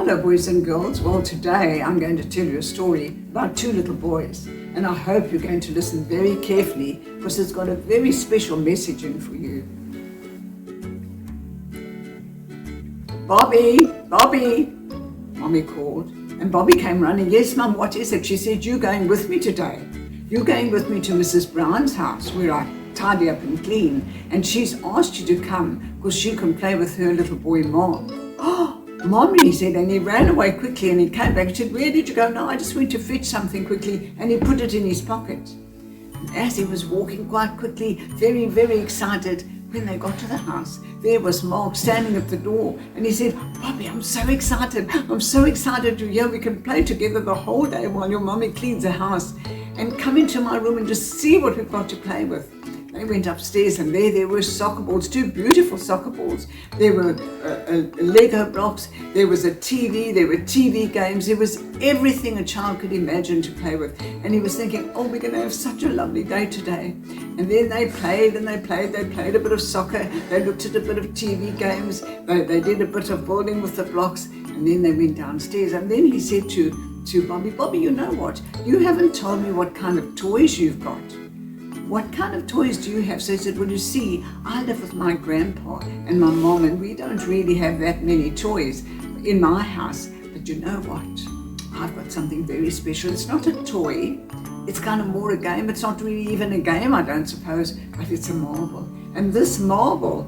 Hello boys and girls. Well, today I'm going to tell you a story about two little boys, and I hope you're going to listen very carefully because it's got a very special message in for you. Bobby, Mommy called, and Bobby came running. Yes, Mum, what is it? She said, you're going with me today. You're going with me to Mrs. Brown's house where I tidy up and clean, and she's asked you to come because she can play with her little boy Mark. Oh, Mommy, he said, and he ran away quickly and he came back and said, where did you go? No, I just went to fetch something quickly, and he put it in his pocket. And as he was walking quite quickly, very, very excited, when they got to the house, there was Mark standing at the door, and he said, Bobby, I'm so excited you're here. We can play together the whole day while your mommy cleans the house, and come into my room and just see what we've got to play with. They went upstairs, and there were soccer balls, two beautiful soccer balls. There were Lego blocks, there was a TV, there were TV games, there was everything a child could imagine to play with. And he was thinking, oh, we're going to have such a lovely day today. And then they played and they played a bit of soccer, they looked at a bit of TV games, they did a bit of building with the blocks, and then they went downstairs. And then he said to Bobby, you know what? You haven't told me what kind of toys you've got. What kind of toys do you have? So he said, well, you see, I live with my grandpa and my mom, and we don't really have that many toys in my house. But you know what? I've got something very special. It's not a toy. It's kind of more a game. It's not really even a game, I don't suppose, but it's a marble. And this marble,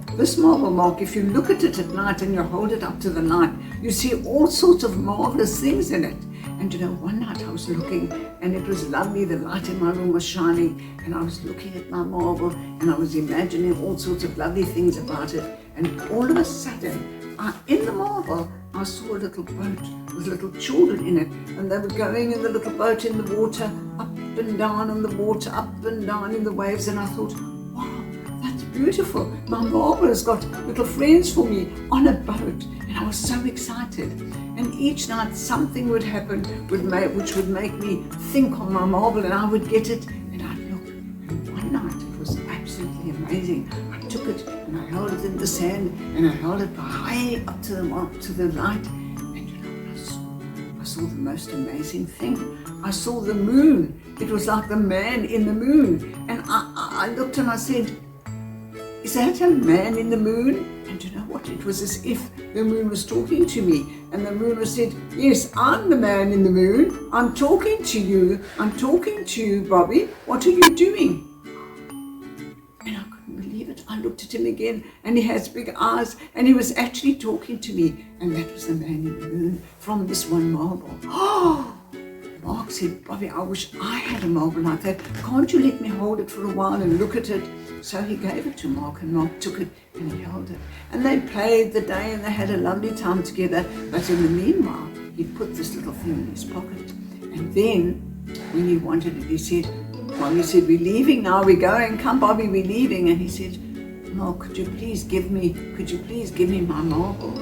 Mark, if you look at it at night and you hold it up to the light, you see all sorts of marvelous things in it. And you know, one night I was looking, and it was lovely, the light in my room was shining, and I was looking at my marble, and I was imagining all sorts of lovely things about it. And all of a sudden, in the marble, I saw a little boat with little children in it, and they were going in the little boat in the water, up and down in the water, up and down in the waves, and I thought, wow, that's beautiful. My marble has got little friends for me on a boat. And I was so excited. And each night something would happen which would make me think on my marble, and I would get it and I'd look. And one night it was absolutely amazing. I took it and I held it in the sand, and I held it high up to the light. And you know what I saw? I saw the most amazing thing. I saw the moon. It was like the man in the moon. And I looked and I said, is that a man in the moon? And you know what? It was as if the moon was talking to me. And the moon was said, yes, I'm the man in the moon. I'm talking to you. I'm talking to you, Bobby. What are you doing? And I couldn't believe it. I looked at him again, and he has big eyes, and he was actually talking to me. And that was the man in the moon from this one marble. Oh! Mark said, Bobby, I wish I had a marble like that. Can't you let me hold it for a while and look at it? So he gave it to Mark, and Mark took it and he held it. And they played the day and they had a lovely time together. But in the meanwhile, he put this little thing in his pocket. And then when he wanted it, he said, Mommy said, we're leaving now, we're going. Come, Bobby, we're leaving. And he said, Mark, could you please give me my marble?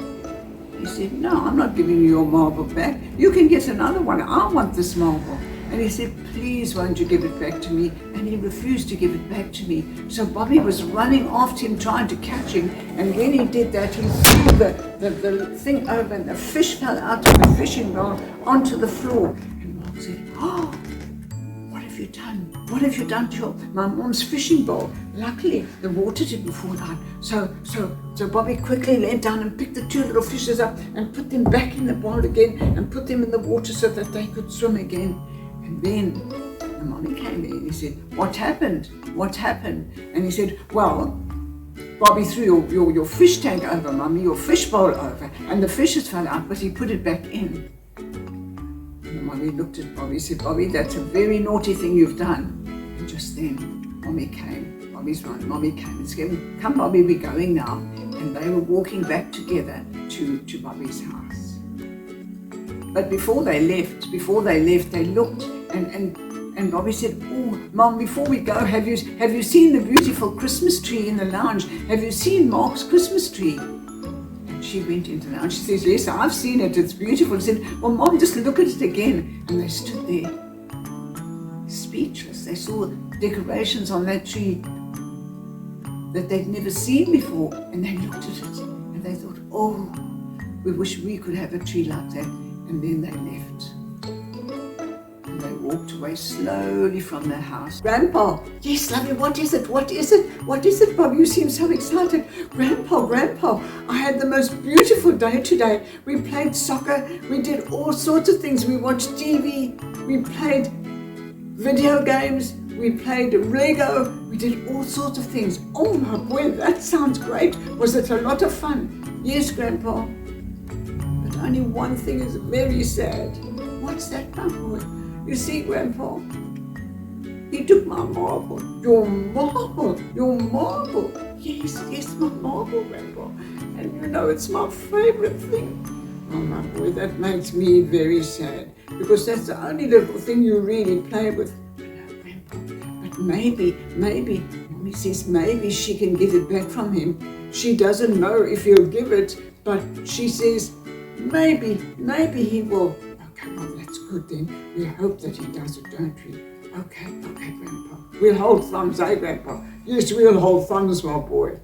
He said, no, I'm not giving you your marble back. You can get another one. I want this marble. And he said, please, won't you give it back to me? And he refused to give it back to me. So Bobby was running after him, trying to catch him. And when he did that, he threw the thing over, and the fish fell out of the fishing rod onto the floor. And Mark said, oh, what have you done? What have you done to my mom's fishing bowl? Luckily, the water didn't fall out. So Bobby quickly leaned down and picked the two little fishes up and put them back in the bowl again and put them in the water so that they could swim again. And then the mommy came in and he said, what happened? What happened? And he said, well, Bobby threw your fish tank over, Mummy, your fish bowl over, and the fishes fell out, but he put it back in. And the mommy looked at Bobby and said, Bobby, that's a very naughty thing you've done. And just then, Mommy came. Mommy came and said, come, Bobby, we're going now. And they were walking back together to Bobby's house. But before they left, they looked, and Bobby said, oh, Mom, before we go, have you seen the beautiful Christmas tree in the lounge? Have you seen Mark's Christmas tree? And she went into the lounge. She says, yes, I've seen it. It's beautiful. She said, well, Mom, just look at it again. And they stood there, speechless. They saw decorations on that tree that they'd never seen before. And they looked at it, and they thought, oh, We wish we could have a tree like that. And then they left. And they walked away slowly from their house. Grandpa, yes, lovey, what is it? What is it? What is it, Bob? You seem so excited. Grandpa, I had the most beautiful day today. We played soccer. We did all sorts of things. We watched TV. We played video games. We played Lego. We did all sorts of things. Oh my boy, that sounds great. Was it a lot of fun? Yes, Grandpa. But only one thing is very sad. What's that, my boy? You see, Grandpa, he took my marble. Your marble. Yes, my marble, Grandpa. And you know, it's my favorite thing. Oh my boy, that makes me very sad. Because that's the only little thing you really play with. But maybe, Mommy says maybe she can get it back from him. She doesn't know if he'll give it, but she says maybe he will. Okay, well, that's good then. We hope that he does it, don't we? Okay, Grandpa. We'll hold thumbs, eh, Grandpa? Yes, we'll hold thumbs, my boy.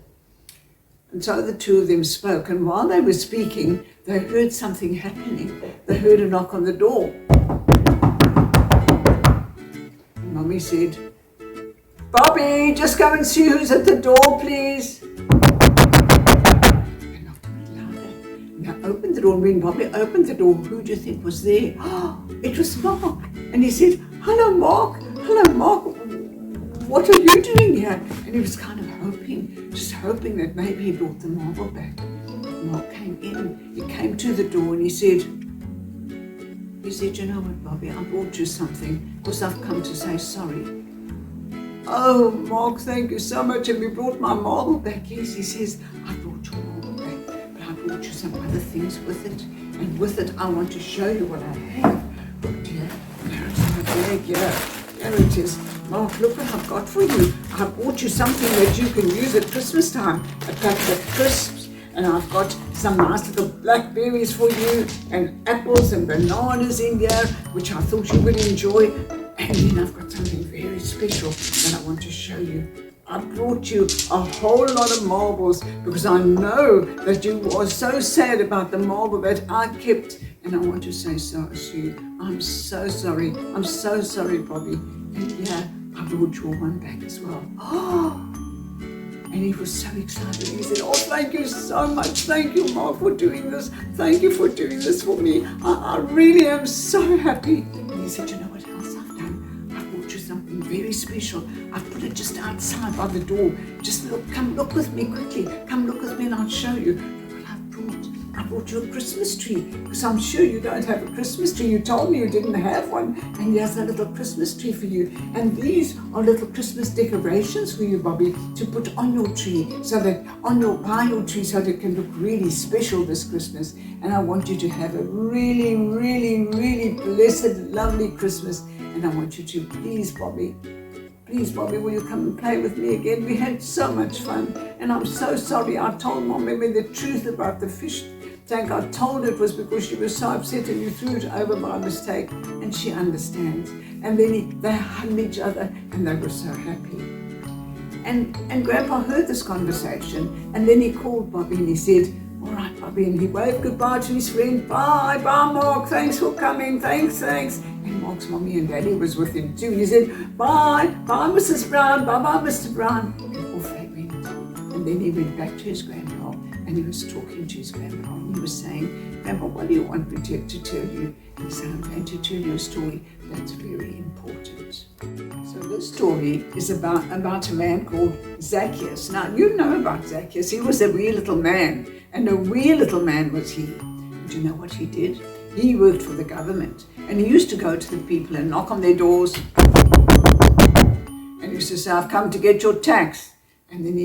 And so the two of them spoke, and while they were speaking, they heard something happening. They heard a knock on the door. And Mommy said, Bobby, just go and see who's at the door, please. They knocked a bit louder. Now opened the door, and when Bobby opened the door, who do you think was there? Oh, it was Mark. And he said, Hello, Mark. What are you doing here? And he was kind of just hoping that maybe he brought the marble back. Mark came in, he came to the door and he said, you know what, Bobby, I brought you something because I've come to say sorry. Oh, Mark, thank you so much. And we brought my marble back. Yes, he says, I brought your marble back, but I brought you some other things with it. And with it, I want to show you what I have. Look, dear, there it's my bag here. There it is. Mark, look what I've got for you. I bought you something that you can use at Christmas time. A packet of crisps, and I've got some nice little blackberries for you, and apples and bananas in here, which I thought you would enjoy. And then I've got something very special that I want to show you. I brought you a whole lot of marbles because I know that you were so sad about the marble that I kept. And I want to say sorry to you. I'm so sorry. I'm so sorry, Bobby. And yeah, I brought your one back as well. Oh! And he was so excited. He said, oh, thank you so much. Thank you, Mark, for doing this. Thank you for doing this for me. I really am so happy. And he said, you know what else I've done? I brought you something very special. I put it just outside by the door. Just look, come look with me quickly. Come look with me and I'll show you. I brought you a Christmas tree because I'm sure you don't have a Christmas tree. You told me you didn't have one, and here's a little Christmas tree for you. And these are little Christmas decorations for you, Bobby, to put on your tree by your tree so that it can look really special this Christmas. And I want you to have a really, really, really blessed, lovely Christmas. And I want you to please, Bobby, will you come and play with me again? We had so much fun, and I'm so sorry. I told Mommy the truth about the fish tank. I told it was because she was so upset and you threw it over by mistake, and she understands. And then they hugged each other, and they were so happy. And Grandpa heard this conversation, and then he called Bobby and he said, all right, Bobby, and he waved goodbye to his friend. Bye, Mark, thanks for coming, thanks. And Mark's mommy and daddy was with him too. He said, bye, Mrs. Brown, bye, Mr. Brown. And off they went. And then he went back to his grandpa, and he was talking to his grandpa, and he was saying, Grandpa, what do you want me to tell you? And he said, I'm going to tell you a story that's very important. So this story is about a man called Zacchaeus. Now, you know about Zacchaeus. He was a wee little man, and a wee little man was he. And you know what he did? He worked for the government, and he used to go to the people and knock on their doors. And he used to say, I've come to get your tax. And then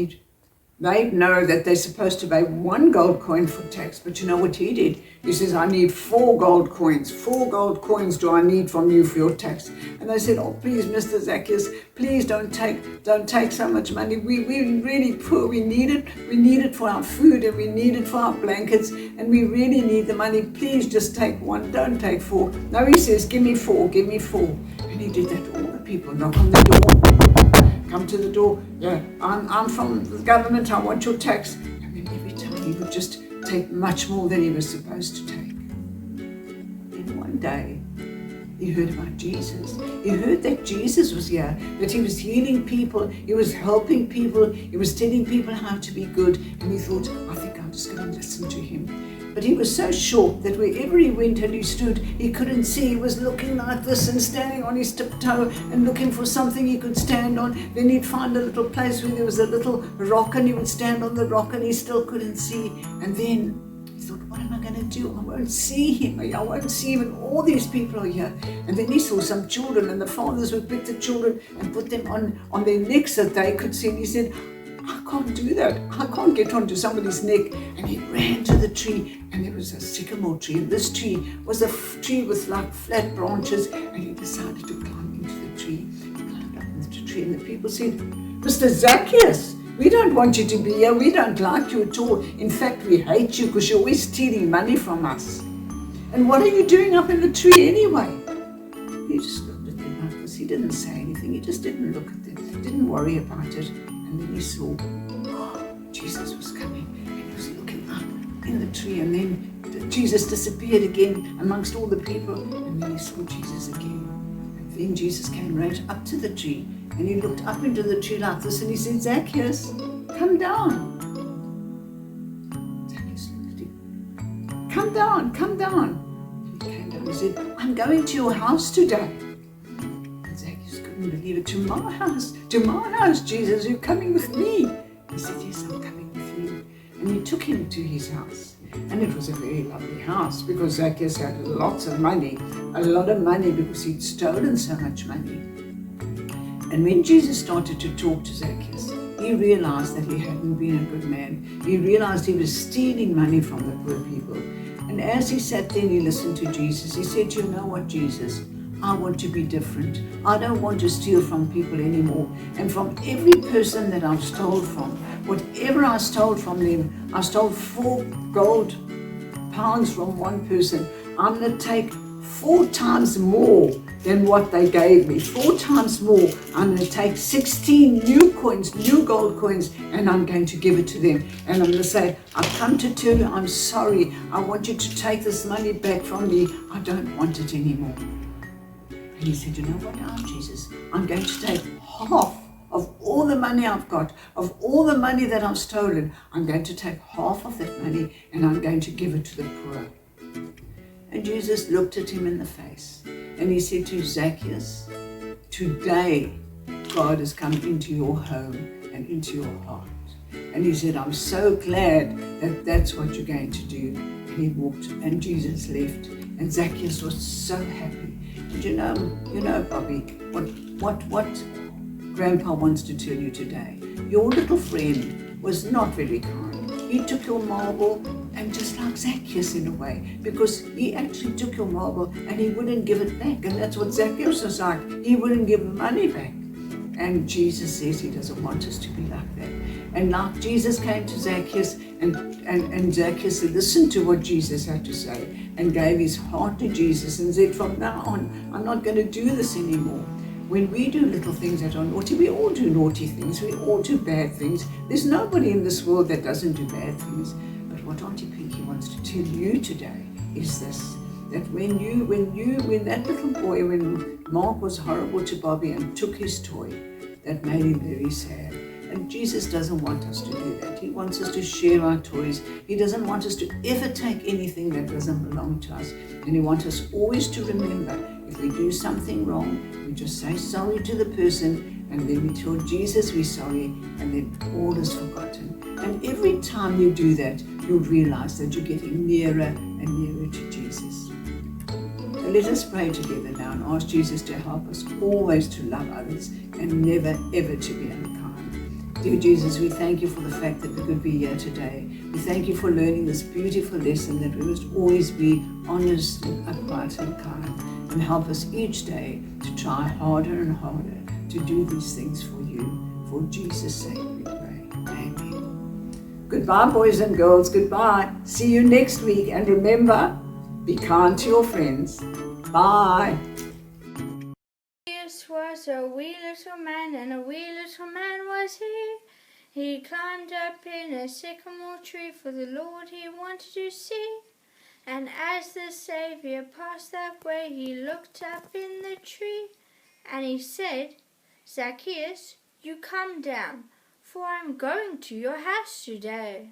they'd know that they're supposed to pay 1 gold coin for tax. But you know what he did? He says, I need 4 gold coins. 4 gold coins do I need from you for your tax. And they said, oh, please, Mr. Zacchaeus, please don't take so much money. We're really poor. We need it for our food, and we need it for our blankets, and we really need the money. Please just take 1, don't take 4. No, he says, give me 4. And he did that to all the people. Knock on the door. Come to the door. Yeah, I'm from the government. I want your tax. And then every time he would just take much more than he was supposed to take. Then one day, he heard about Jesus. He heard that Jesus was here, that he was healing people, he was helping people, he was telling people how to be good, and he thought, I think I'm just going to listen to him. But he was so short that wherever he went and he stood, he couldn't see. He was looking like this and standing on his tiptoe and looking for something he could stand on. Then he'd find a little place where there was a little rock and he would stand on the rock and he still couldn't see. And then he thought, what am I going to do? I won't see him. I won't see him, and all these people are here. And then he saw some children, and the fathers would pick the children and put them on their necks that they could see. And he said, I can't do that. I can't get onto somebody's neck. And he ran to the tree, and there was a sycamore tree. And this tree was a tree with like flat branches, and he decided to climb into the tree. He climbed up into the tree, and the people said, Mr. Zacchaeus, we don't want you to be here. We don't like you at all. In fact, we hate you because you're always stealing money from us. And what are you doing up in the tree anyway? He just looked at them like this. He didn't say anything. He just didn't look at them. He didn't worry about it. And then he saw, Jesus was coming, and he was looking up in the tree, and then Jesus disappeared again amongst all the people, and then he saw Jesus again. And then Jesus came right up to the tree, and he looked up into the tree like this, and he said, Zacchaeus, come down. Zacchaeus looked at him. Come down, come down. He came down and said, I'm going to your house today. Believe it, to my house, Jesus, you're coming with me. He said, yes, I'm coming with you. And he took him to his house. And it was a very lovely house because Zacchaeus had lots of money, a lot of money because he'd stolen so much money. And when Jesus started to talk to Zacchaeus, he realized that he hadn't been a good man. He realized he was stealing money from the poor people. And as he sat there and he listened to Jesus, he said, you know what, Jesus? I want to be different. I don't want to steal from people anymore. And from every person that I've stole from, whatever I stole from them, I stole 4 gold pounds from one person. I'm going to take 4 times more than what they gave me. 4 times more. I'm going to take 16 new coins, new gold coins, and I'm going to give it to them. And I'm going to say, I've come to tell you I'm sorry. I want you to take this money back from me. I don't want it anymore. And he said, you know what now, Jesus? I'm going to take half of all the money I've got, of all the money that I've stolen. I'm going to take half of that money and I'm going to give it to the poor. And Jesus looked at him in the face and he said to Zacchaeus, today God has come into your home and into your heart. And he said, I'm so glad that that's what you're going to do. And he walked and Jesus left. And Zacchaeus was so happy. And you know, Bobby, what Grandpa wants to tell you today. Your little friend was not very kind. He took your marble, and just like Zacchaeus in a way, because he actually took your marble and he wouldn't give it back. And that's what Zacchaeus was like. He wouldn't give the money back. And Jesus says he doesn't want us to be like that. And like Jesus came to Zacchaeus, and Zacchaeus listened to what Jesus had to say and gave his heart to Jesus and said, from now on, I'm not going to do this anymore. When we do little things that are naughty, we all do naughty things, we all do bad things. There's nobody in this world that doesn't do bad things. But what Auntie Pinky wants to tell you today is this, that when that little boy, when Mark was horrible to Bobby and took his toy, that made him very sad. And Jesus doesn't want us to do that. He wants us to share our toys. He doesn't want us to ever take anything that doesn't belong to us. And he wants us always to remember, if we do something wrong, we just say sorry to the person, and then we tell Jesus we're sorry, and then all is forgotten. And every time you do that, you'll realize that you're getting nearer and nearer to Jesus. So let us pray together now and ask Jesus to help us always to love others and never ever to be unkind. Dear Jesus, we thank you for the fact that we could be here today. We thank you for learning this beautiful lesson that we must always be honest and upright and kind, and help us each day to try harder and harder to do these things for you. For Jesus' sake we pray. Amen. Goodbye, boys and girls. Goodbye. See you next week. And remember, be kind to your friends. Bye. This was a wee little man, and a wee little man was he. He climbed up in a sycamore tree, for the Lord he wanted to see. And as the Saviour passed that way, he looked up in the tree, and he said, Zacchaeus, you come down, for I'm going to your house today.